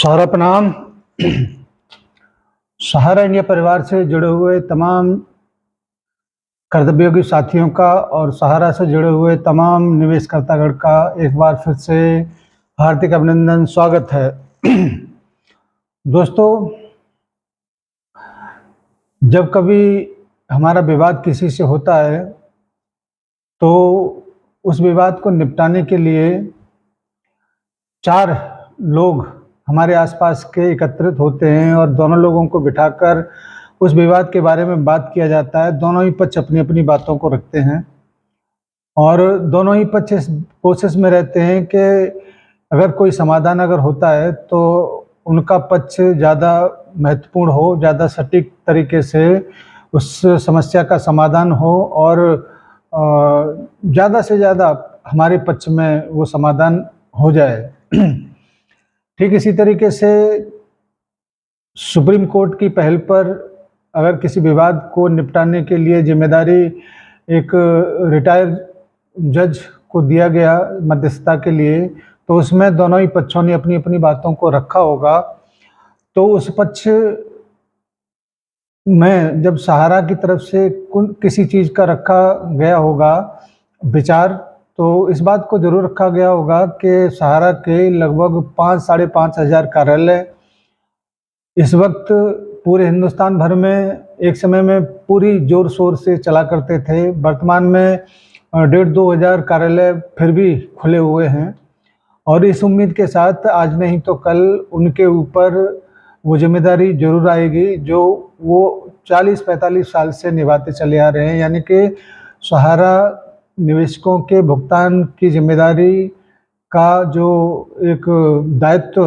सहारा प्रणाम। सहारा इंडिया परिवार से जुड़े हुए तमाम कर्तव्योगी साथियों का और सहारा से जुड़े हुए तमाम निवेशकर्तागण का एक बार फिर से हार्दिक अभिनंदन, स्वागत है। दोस्तों, जब कभी हमारा विवाद किसी से होता है तो उस विवाद को निपटाने के लिए 4 लोग हमारे आसपास के एकत्रित होते हैं और दोनों लोगों को बिठाकर उस विवाद के बारे में बात किया जाता है। दोनों ही पक्ष अपनी अपनी बातों को रखते हैं और दोनों ही पक्ष इस कोशिश में रहते हैं कि अगर कोई समाधान अगर होता है तो उनका पक्ष ज़्यादा महत्वपूर्ण हो, ज़्यादा सटीक तरीके से उस समस्या का समाधान हो और ज़्यादा से ज़्यादा हमारे पक्ष में वो समाधान हो जाए। ठीक इसी तरीके से सुप्रीम कोर्ट की पहल पर अगर किसी विवाद को निपटाने के लिए जिम्मेदारी एक रिटायर्ड जज को दिया गया मध्यस्थता के लिए, तो उसमें दोनों ही पक्षों ने अपनी अपनी बातों को रखा होगा। तो उस पक्ष में जब सहारा की तरफ से किसी चीज़ का रखा गया होगा विचार, तो इस बात को जरूर रखा गया होगा कि सहारा के लगभग 5-5.5 हज़ार कार्यालय इस वक्त पूरे हिंदुस्तान भर में एक समय में पूरी जोर शोर से चला करते थे। वर्तमान में 1.5-2 हज़ार कार्यालय फिर भी खुले हुए हैं और इस उम्मीद के साथ आज नहीं तो कल उनके ऊपर वो जिम्मेदारी जरूर आएगी जो वो 40-45 साल से निभाते चले आ रहे हैं। यानी कि सहारा निवेशकों के भुगतान की जिम्मेदारी का जो एक दायित्व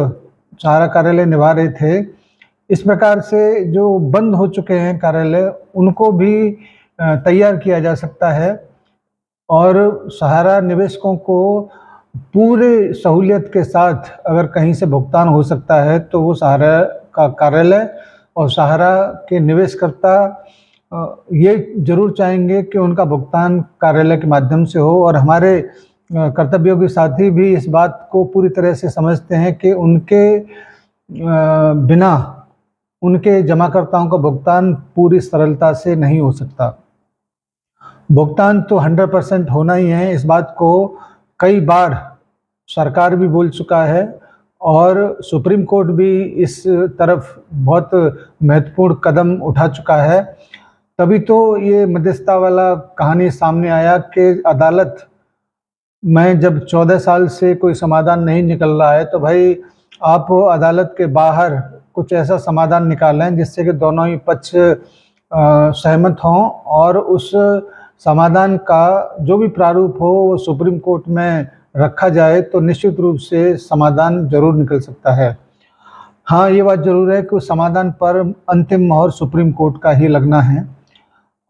सहारा कार्यालय निभा रहे थे, इस प्रकार से जो बंद हो चुके हैं कार्यालय उनको भी तैयार किया जा सकता है और सहारा निवेशकों को पूरे सहूलियत के साथ अगर कहीं से भुगतान हो सकता है तो वो सहारा का कार्यालय और सहारा के निवेशकर्ता ये जरूर चाहेंगे कि उनका भुगतान कार्यालय के माध्यम से हो। और हमारे कर्तव्योगी साथी भी इस बात को पूरी तरह से समझते हैं कि उनके बिना उनके जमाकर्ताओं का भुगतान पूरी सरलता से नहीं हो सकता। भुगतान तो 100% होना ही है, इस बात को कई बार सरकार भी बोल चुका है और सुप्रीम कोर्ट भी इस तरफ बहुत महत्वपूर्ण कदम उठा चुका है। तभी तो ये मध्यस्थता वाला कहानी सामने आया कि अदालत में जब 14 साल से कोई समाधान नहीं निकल रहा है तो भाई आप अदालत के बाहर कुछ ऐसा समाधान निकालें जिससे कि दोनों ही पक्ष सहमत हों और उस समाधान का जो भी प्रारूप हो वो सुप्रीम कोर्ट में रखा जाए तो निश्चित रूप से समाधान जरूर निकल सकता है। हाँ, ये बात जरूर है कि उस समाधान पर अंतिम मोहर सुप्रीम कोर्ट का ही लगना है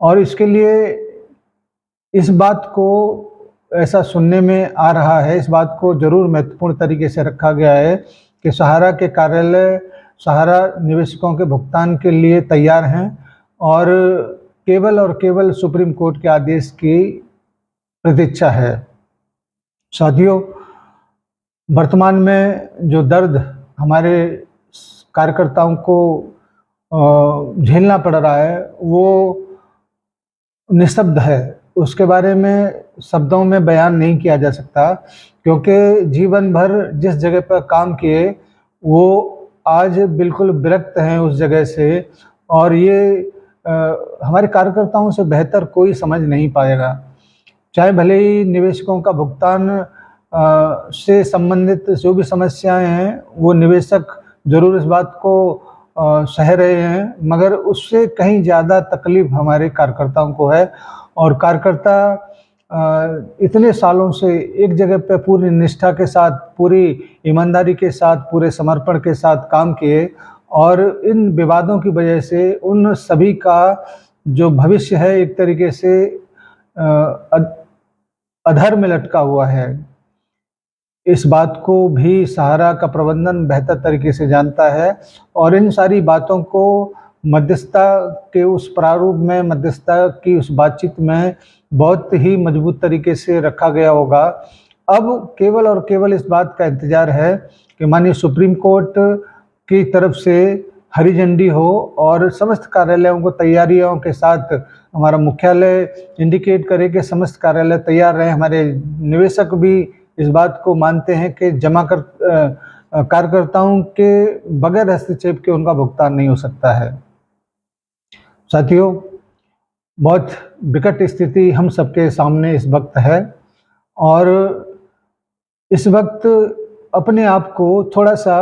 और इसके लिए इस बात को ऐसा सुनने में आ रहा है, इस बात को जरूर महत्वपूर्ण तरीके से रखा गया है कि सहारा के कार्यालय सहारा निवेशकों के भुगतान के लिए तैयार हैं और केवल सुप्रीम कोर्ट के आदेश की प्रतीक्षा है। साथियों, वर्तमान में जो दर्द हमारे कार्यकर्ताओं को झेलना पड़ रहा है वो निःशब्द है, उसके बारे में शब्दों में बयान नहीं किया जा सकता क्योंकि जीवन भर जिस जगह पर काम किए वो आज बिल्कुल विरक्त हैं उस जगह से और ये हमारे कार्यकर्ताओं से बेहतर कोई समझ नहीं पाएगा। चाहे भले ही निवेशकों का भुगतान से संबंधित जो भी समस्याएं हैं वो निवेशक जरूर इस बात को सह रहे हैं, मगर उससे कहीं ज़्यादा तकलीफ हमारे कार्यकर्ताओं को है और कार्यकर्ता इतने सालों से एक जगह पे पूरी निष्ठा के साथ, पूरी ईमानदारी के साथ, पूरे समर्पण के साथ काम किए और इन विवादों की वजह से उन सभी का जो भविष्य है एक तरीके से अधर में लटका हुआ है। इस बात को भी सहारा का प्रबंधन बेहतर तरीके से जानता है और इन सारी बातों को मध्यस्थता के उस प्रारूप में, मध्यस्थता की उस बातचीत में बहुत ही मजबूत तरीके से रखा गया होगा। अब केवल और केवल इस बात का इंतजार है कि माननीय सुप्रीम कोर्ट की तरफ से हरी झंडी हो और समस्त कार्यालयों को तैयारियों के साथ हमारा मुख्यालय इंडिकेट करे कि समस्त कार्यालय तैयार रहे। हमारे निवेशक भी इस बात को मानते हैं कि कार्यकर्ताओं के बगैर हस्तक्षेप के उनका भुगतान नहीं हो सकता है। साथियों, बहुत विकट स्थिति हम सबके सामने इस वक्त है और इस वक्त अपने आप को थोड़ा सा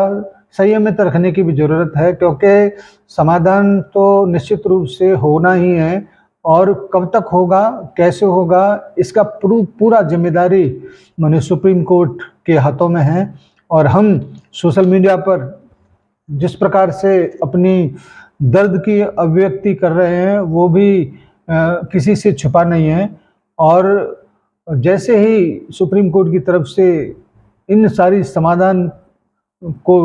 संयमित रखने की भी ज़रूरत है, क्योंकि समाधान तो निश्चित रूप से होना ही है और कब तक होगा, कैसे होगा, इसका पूरा जिम्मेदारी माननीय सुप्रीम कोर्ट के हाथों में है। और हम सोशल मीडिया पर जिस प्रकार से अपनी दर्द की अभिव्यक्ति कर रहे हैं वो भी किसी से छुपा नहीं है। और जैसे ही सुप्रीम कोर्ट की तरफ से इन सारी समाधान को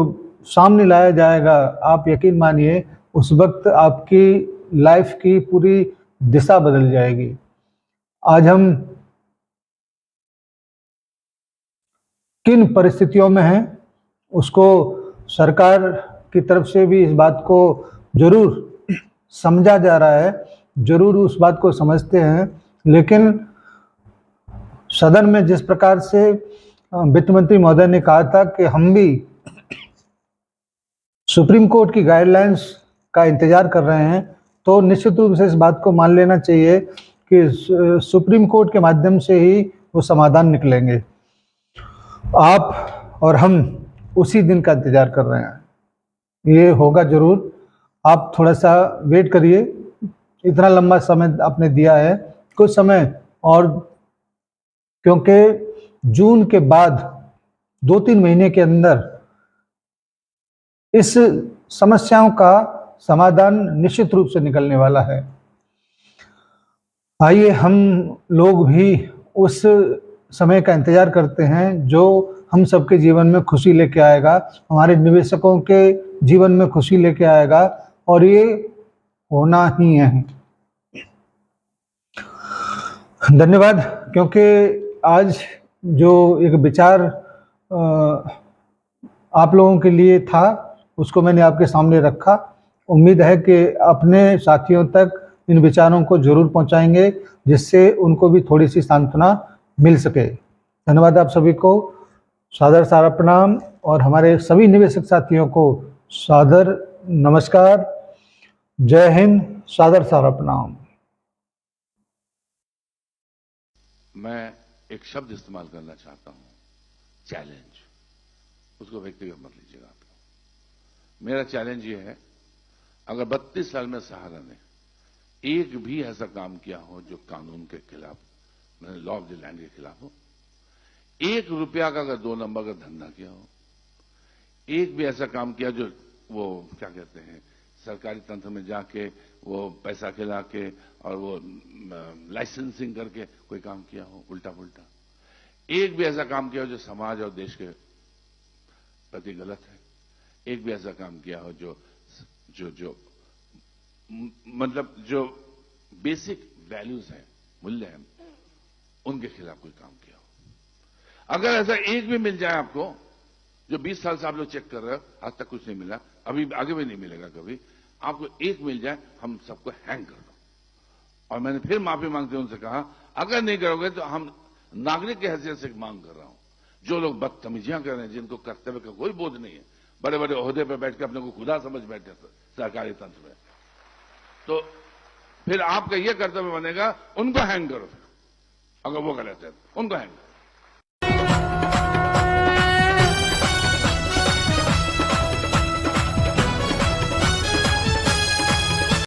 सामने लाया जाएगा, आप यकीन मानिए उस वक्त आपकी लाइफ की पूरी दिशा बदल जाएगी। आज हम किन परिस्थितियों में हैं उसको सरकार की तरफ से भी इस बात को जरूर समझा जा रहा है, जरूर उस बात को समझते हैं, लेकिन सदन में जिस प्रकार से वित्त मंत्री महोदय ने कहा था कि हम भी सुप्रीम कोर्ट की गाइडलाइंस का इंतजार कर रहे हैं, तो निश्चित रूप से इस बात को मान लेना चाहिए कि सुप्रीम कोर्ट के माध्यम से ही वो समाधान निकलेंगे। आप और हम उसी दिन का इंतजार कर रहे हैं, ये होगा जरूर। आप थोड़ा सा वेट करिए, इतना लंबा समय आपने दिया है, कुछ समय और, क्योंकि जून के बाद 2-3 महीने के अंदर इस समस्याओं का समाधान निश्चित रूप से निकलने वाला है। आइए हम लोग भी उस समय का इंतजार करते हैं जो हम सबके जीवन में खुशी लेके आएगा, हमारे निवेशकों के जीवन में खुशी लेके आएगा, और ये होना ही है। धन्यवाद, क्योंकि आज जो एक विचार आप लोगों के लिए था उसको मैंने आपके सामने रखा। उम्मीद है कि अपने साथियों तक इन विचारों को जरूर पहुंचाएंगे, जिससे उनको भी थोड़ी सी सांत्वना मिल सके। धन्यवाद आप सभी को, सादर सारा प्रणाम, और हमारे सभी निवेशक साथियों को सादर नमस्कार। जय हिंद, सादर सारा प्रणाम। मैं एक शब्द इस्तेमाल करना चाहता हूं, चैलेंज। उसको व्यक्तिगत मत लीजिएगा आप। मेरा चैलेंज ये है, अगर 32 साल में सहारा ने एक भी ऐसा काम किया हो जो कानून के खिलाफ, लॉ ऑफ द लैंड के खिलाफ हो, 1 रुपया का अगर 2 नंबर का धंधा किया हो, एक भी ऐसा काम किया जो वो क्या कहते हैं सरकारी तंत्र में जाके वो पैसा खिला के और वो लाइसेंसिंग करके कोई काम किया हो उल्टा पुल्टा, एक भी ऐसा काम किया हो जो समाज और देश के प्रति गलत है, एक भी ऐसा काम किया हो जो जो जो मतलब जो बेसिक वैल्यूज हैं, मूल्य हैं, उनके खिलाफ कोई काम किया हो। अगर ऐसा एक भी मिल जाए आपको, जो 20 साल से आप लोग चेक कर रहे हो, आज तक कुछ नहीं मिला, अभी आगे भी नहीं मिलेगा कभी, आपको एक मिल जाए, हम सबको हैंग कर दो। और मैंने फिर माफी मांगते उनसे कहा, अगर नहीं करोगे तो हम नागरिक की हैसियत से मांग कर रहा हूं, जो लोग बदतमीजियां कर रहे हैं, जिनको कर्तव्य का कोई बोध नहीं है, बड़े बड़े ओहदे पर बैठ के अपने को खुदा समझ बैठे सरकारी तंत्र में, तो फिर आपका यह कर्तव्य बनेगा, उनको हैंग करो। अगर वो गलत है उनको हैंग करो।